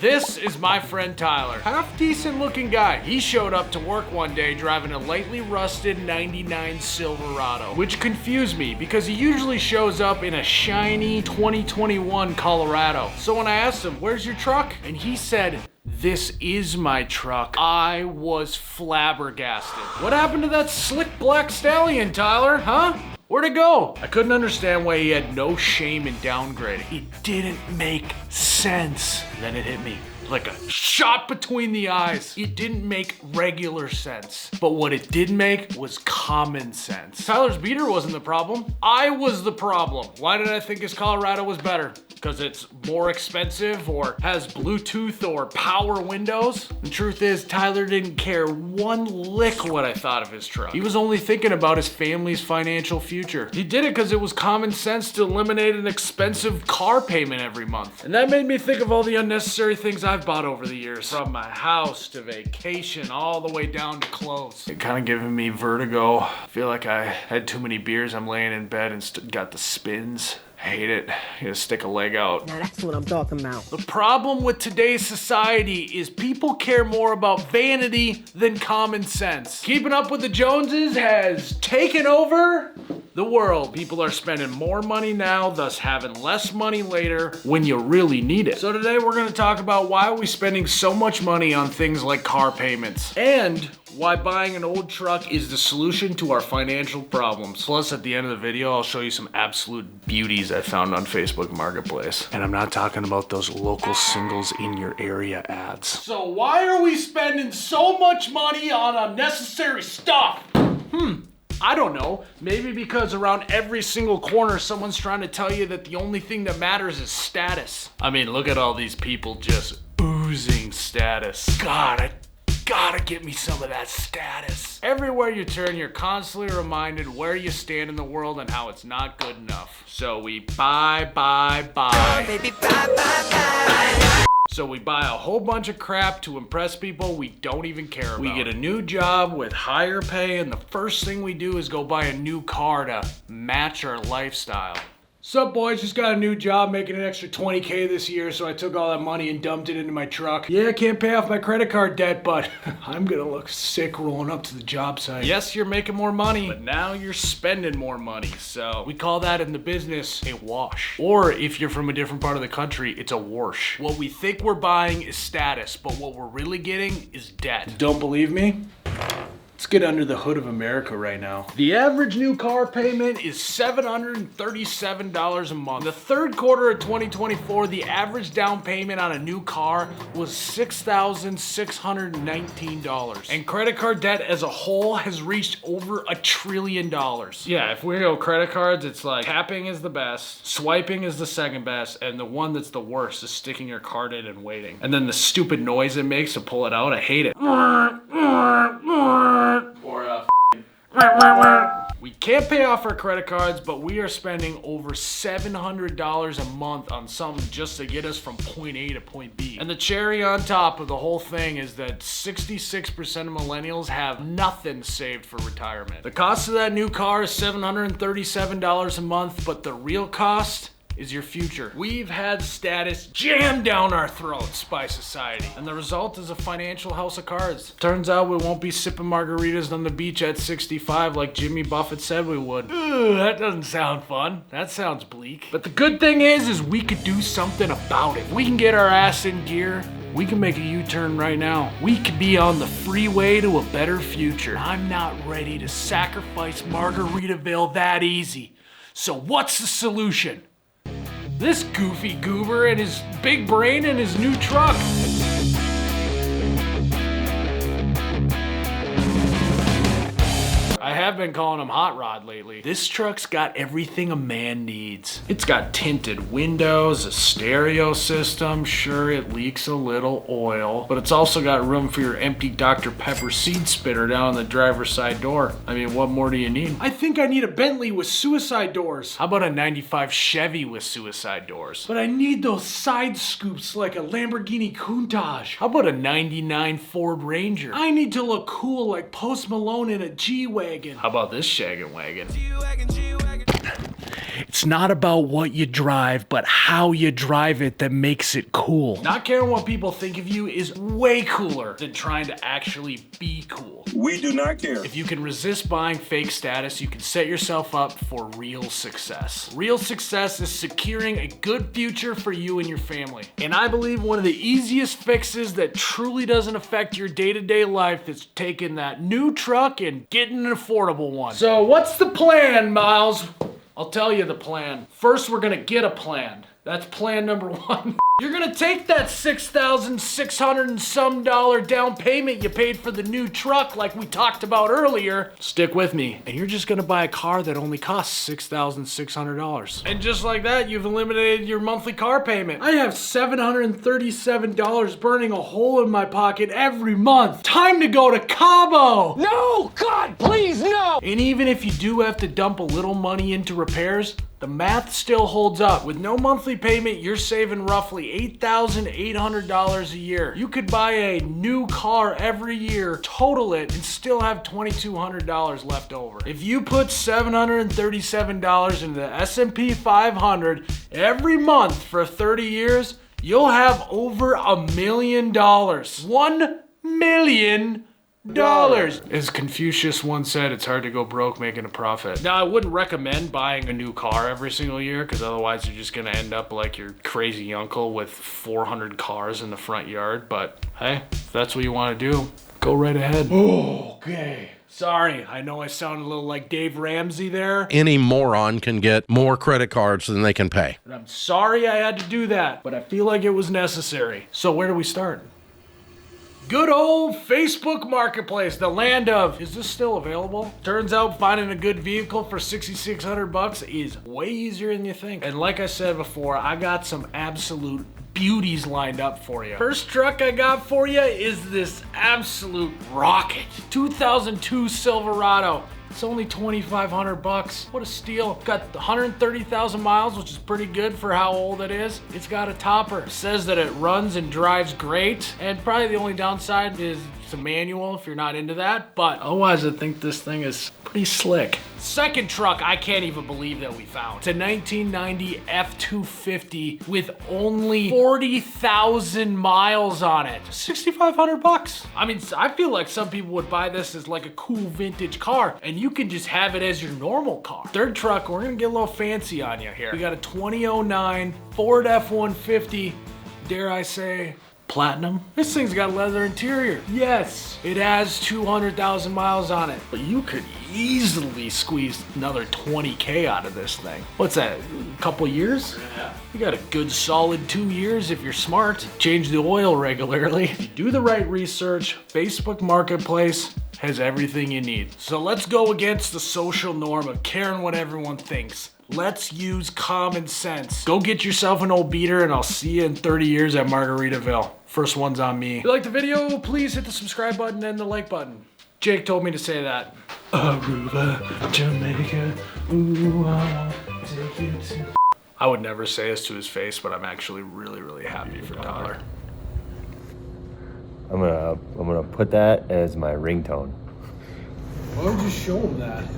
This is my friend Tyler. Half decent looking guy. He showed up to work one day driving a lightly rusted 99 Silverado, which confused me because he usually shows up in a shiny 2021 Colorado. So when I asked him, "Where's your truck?" and he said, "This is my truck," I was flabbergasted. What happened to that slick black stallion, Tyler, huh? Where'd it go? I couldn't understand why he had no shame in downgrading. It didn't make sense. And then it hit me like a shot between the eyes. It didn't make regular sense. But what it did make was common sense. Tyler's beater wasn't the problem. I was the problem. Why did I think his Colorado was better? Because it's more expensive or has Bluetooth or power windows? The truth is, Tyler didn't care one lick what I thought of his truck. He was only thinking about his family's financial future. He did it because it was common sense to eliminate an expensive car payment every month. And that made me think of all the unnecessary things I've bought over the years. From my house to vacation, all the way down to clothes. It kind of giving me vertigo. I feel like I had too many beers. I'm laying in bed and got the spins. I hate it. You gotta stick a leg out. Now that's what I'm talking about. The problem with today's society is people care more about vanity than common sense. Keeping up with the Joneses has taken over the world. People are spending more money now, thus having less money later when you really need it. So today we're gonna talk about why are we spending so much money on things like car payments and why buying an old truck is the solution to our financial problems. Plus, at the end of the video, I'll show you some absolute beauties I found on Facebook Marketplace. And I'm not talking about those local singles in your area ads. So why are we spending so much money on unnecessary stuff? I don't know. Maybe because around every single corner, someone's trying to tell you that the only thing that matters is status. I mean, look at all these people just oozing status. God, I gotta get me some of that status. Everywhere you turn, you're constantly reminded where you stand in the world and how it's not good enough. So we buy. Baby, bye. So we buy a whole bunch of crap to impress people we don't even care about. We get a new job with higher pay, and the first thing we do is go buy a new car to match our lifestyle. Sup boys, just got a new job making an extra 20K this year, so I took all that money and dumped it into my truck. Yeah, I can't pay off my credit card debt, but I'm gonna look sick rolling up to the job site. Yes, you're making more money, but now you're spending more money. So we call that in the business a wash. Or if you're from a different part of the country, it's a wash. What we think we're buying is status, but what we're really getting is debt. Don't believe me? Let's get under the hood of America right now. The average new car payment is $737 a month. In the third quarter of 2024, the average down payment on a new car was $6,619. And credit card debt as a whole has reached over $1 trillion. Yeah, if we go credit cards, it's like tapping is the best, swiping is the second best, and the one that's the worst is sticking your card in and waiting. And then the stupid noise it makes to pull it out, I hate it. We can't pay off our credit cards, but we are spending over $700 a month on something just to get us from point A to point B. And the cherry on top of the whole thing is that 66% of millennials have nothing saved for retirement. The cost of that new car is $737 a month, but the real cost is your future. We've had status jammed down our throats by society, and the result is a financial house of cards. Turns out we won't be sipping margaritas on the beach at 65 like Jimmy Buffett said we would. Ooh, that doesn't sound fun. That sounds bleak. But the good thing is we could do something about it. We can get our ass in gear. We can make a U-turn right now. We could be on the freeway to a better future. I'm not ready to sacrifice Margaritaville that easy. So what's the solution? This goofy goober and his big brain and his new truck. I have been calling him Hot Rod lately. This truck's got everything a man needs. It's got tinted windows, a stereo system. Sure, it leaks a little oil, but it's also got room for your empty Dr. Pepper seed spitter down on the driver's side door. I mean, what more do you need? I think I need a Bentley with suicide doors. How about a 95 Chevy with suicide doors? But I need those side scoops like a Lamborghini Countach. How about a 99 Ford Ranger? I need to look cool like Post Malone in a G-Wagon. How about this shaggin' wagon? It's not about what you drive, but how you drive it that makes it cool. Not caring what people think of you is way cooler than trying to actually be cool. We do not care. If you can resist buying fake status, you can set yourself up for real success. Real success is securing a good future for you and your family. And I believe one of the easiest fixes that truly doesn't affect your day-to-day life is taking that new truck and getting an affordable one. So what's the plan, Miles? I'll tell you the plan. First, we're gonna get a plan. That's plan number one. You're gonna take that $6,600 and some down payment you paid for the new truck like we talked about earlier. Stick with me. And you're just gonna buy a car that only costs $6,600. And just like that, you've eliminated your monthly car payment. I have $737 burning a hole in my pocket every month. Time to go to Cabo. No! God, please, no! And even if you do have to dump a little money into repairs, the math still holds up. With no monthly payment, you're saving roughly $8,800 a year. You could buy a new car every year, total it, and still have $2,200 left over. If you put $737 into the S&P 500 every month for 30 years, you'll have over $1 million. $1 million. As Confucius once said, it's hard to go broke making a profit. Now, I wouldn't recommend buying a new car every single year because otherwise you're just gonna end up like your crazy uncle with 400 cars in the front yard. But hey, if that's what you want to do, go right ahead. Okay. Sorry, I know I sound a little like Dave Ramsey there. Any moron can get more credit cards than they can pay. And I'm sorry I had to do that, but I feel like it was necessary. So where do we start? Good old Facebook Marketplace, the land of, is this still available? Turns out finding a good vehicle for $6,600 is way easier than you think. And like I said before, I got some absolute beauties lined up for you. First truck I got for you is this absolute rocket. 2002 Silverado. It's only $2,500. What a steal. Got 130,000 miles, which is pretty good for how old it is. It's got a topper. It says that it runs and drives great. And probably the only downside is it's a manual if you're not into that. But otherwise, I think this thing is pretty slick. Second truck, I can't even believe that we found. It's a 1990 F-250 with only 40,000 miles on it. $6,500. I mean, I feel like some people would buy this as like a cool vintage car, and you can just have it as your normal car. Third truck, we're gonna get a little fancy on you here. We got a 2009 Ford F-150, dare I say, platinum. This thing's got a leather interior. Yes, it has 200,000 miles on it, but you could easily squeeze another 20K out of this thing. What's that, a couple years? Yeah. You got a good solid 2 years if you're smart. Change the oil regularly. If you do the right research, Facebook Marketplace has everything you need. So let's go against the social norm of caring what everyone thinks. Let's use common sense. Go get yourself an old beater and I'll see you in 30 years at Margaritaville. First one's on me. If you like the video, please hit the subscribe button and the like button. Jake told me to say that. Aruba, Jamaica, ooh, I'll take you to... I would never say this to his face, but I'm actually really, really happy for Tyler. I'm gonna put that as my ringtone. Why would you show him that?